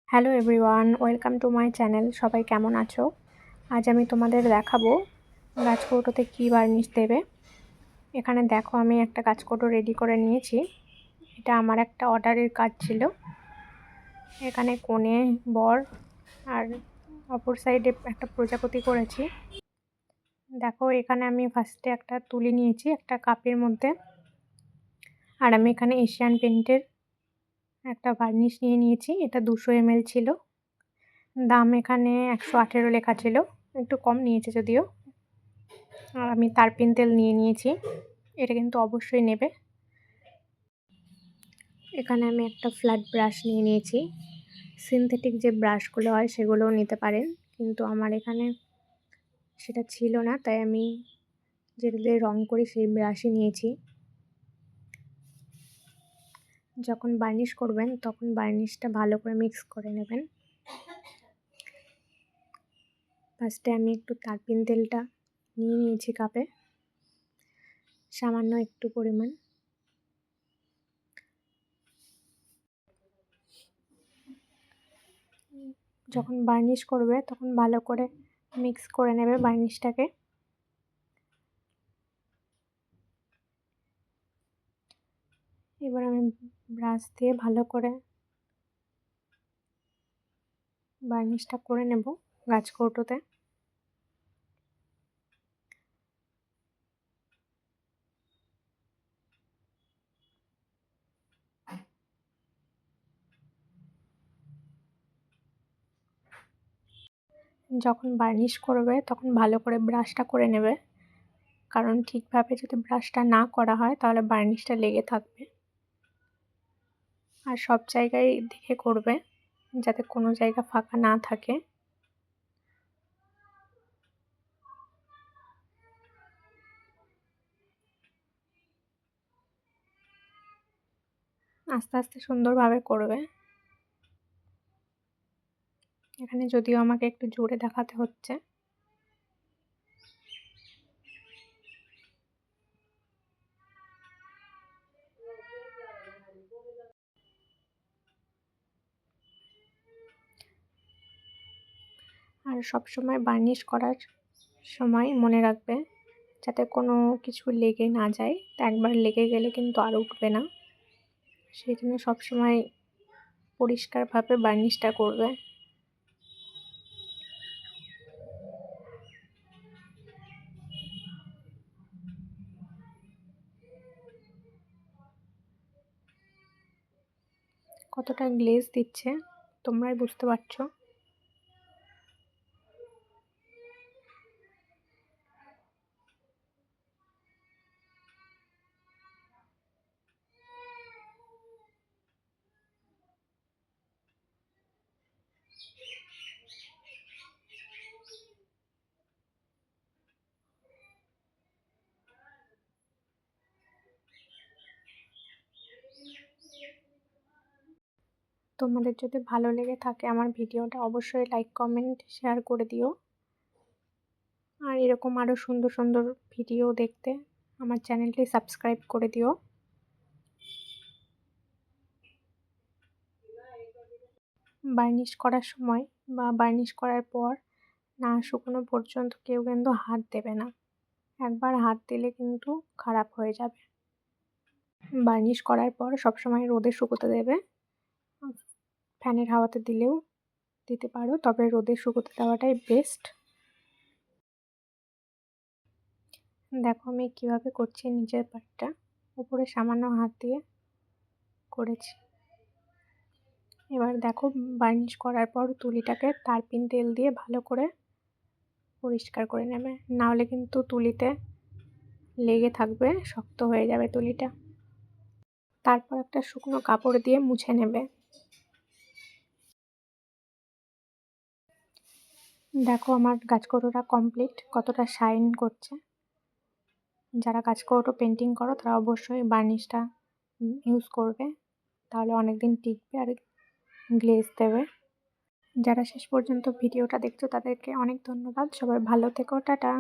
Hello everyone, welcome to my channel. সবাই কেমন আছো? আজ আমি তোমাদের দেখাবো গাছকৌটোতে কী বার্নিশ দেবে। এখানে দেখো, আমি একটা গাছকৌটো রেডি করে নিয়েছি। এটা আমার একটা অর্ডারের কাজ ছিল। এখানে কোণে বর আর অপর সাইডে একটা প্রজাপতি করেছি। দেখো, এখানে আমি ফার্স্টে একটা তুলি নিয়েছি একটা কাপের মধ্যে, আর আমি এখানে এশিয়ান পেইন্টের একটা বার্নিশ নিয়েছি। এটা 200 ml ছিল। দাম এখানে 118 লেখা ছিল, একটু কম নিয়েছে যদিও। আর আমি তারপিন তেল নিয়েছি, এটা কিন্তু অবশ্যই নেবে। এখানে আমি একটা ফ্ল্যাট ব্রাশ নিয়েছি। সিনথেটিক যে ব্রাশগুলো হয় সেগুলোও নিতে পারেন, কিন্তু আমার এখানে সেটা ছিল না, তাই আমি যেটা দিয়ে রং করি সেই ব্রাশই নিয়েছি। যখন বার্নিশ করবেন তখন বার্নিশটা ভালো করে মিক্স করে নেবেন। ফার্স্টে আমি একটু তারপিন তেলটা নিয়েছি কাপে, সামান্য একটু পরিমাণ। যখন বার্নিশ করবে তখন ভালো করে মিক্স করে নেবে বার্নিশটাকে। এবার আমি ব্রাশ দিয়ে ভালো করে বার্নিশটা করে নেব গাছকৌটোতে। যখন বার্নিশ করবে তখন ভালো করে ব্রাশটা করে নেবে, কারণ ঠিকভাবে যদি ব্রাশটা না করা হয় তাহলে বার্নিশটা লেগে থাকবে। আর সব জায়গায় দেখে করবে, যাতে কোনো জায়গা ফাঁকা না থাকে। আস্তে আস্তে সুন্দরভাবে করবে। এখানে যদিও আমাকে একটু জোরে দেখাতে হচ্ছে। আর সব সময় বার্নিশ করার সময় মনে রাখবে যাতে কোনো কিছু লেগে না যায়। একবার লেগে গেলে কিন্তু আর উঠবে না। সেই জন্য সবসময় পরিষ্কারভাবে বার্নিশটা করবে। কতটা গ্লেজ দিচ্ছে তোমরাই বুঝতে পারছো। তোমাদের যদি ভালো লেগে থাকে আমার ভিডিওটা, অবশ্যই লাইক কমেন্ট শেয়ার করে দিও। আর এরকম আরও সুন্দর সুন্দর ভিডিও দেখতে আমার চ্যানেলটি সাবস্ক্রাইব করে দিও। বার্নিশ করার সময় বা বার্নিশ করার পর না শুকনো পর্যন্ত কেউ কিন্তু হাত দেবে না। একবার হাত দিলে কিন্তু খারাপ হয়ে যাবে। বার্নিশ করার পর সবসময় রোদে শুকোতে দেবে। ফ্যানের হাওয়াতে দিলেও দিতে পারো, তবে রোদে শুকোতে দেওয়াটাই বেস্ট। দেখো আমি কিভাবে করছি নিচের পাটটা, উপরে সামান্য হাত দিয়ে করেছি। এবার দেখো, বার্নিশ করার পর তুলিটাকে তারপিন তেল দিয়ে ভালো করে পরিষ্কার করে নেবে, নাহলে কিন্তু তুলিতে লেগে থাকবে, শক্ত হয়ে যাবে তুলিটা। তারপর একটা শুকনো কাপড় দিয়ে মুছে নেবে। দেখো আমার গাছকৌটোটা কমপ্লিট, কতটা শাইন করছে। যারা গাছকৌটো পেন্টিং করো তারা অবশ্যই বার্নিশটা ইউজ করবে, তাহলে অনেক দিন টিকবে আর গ্লেজ দেবে। যারা শেষ পর্যন্ত ভিডিওটা দেখছো তাদেরকে অনেক ধন্যবাদ। সবাই ভালো থেকো, টাটা।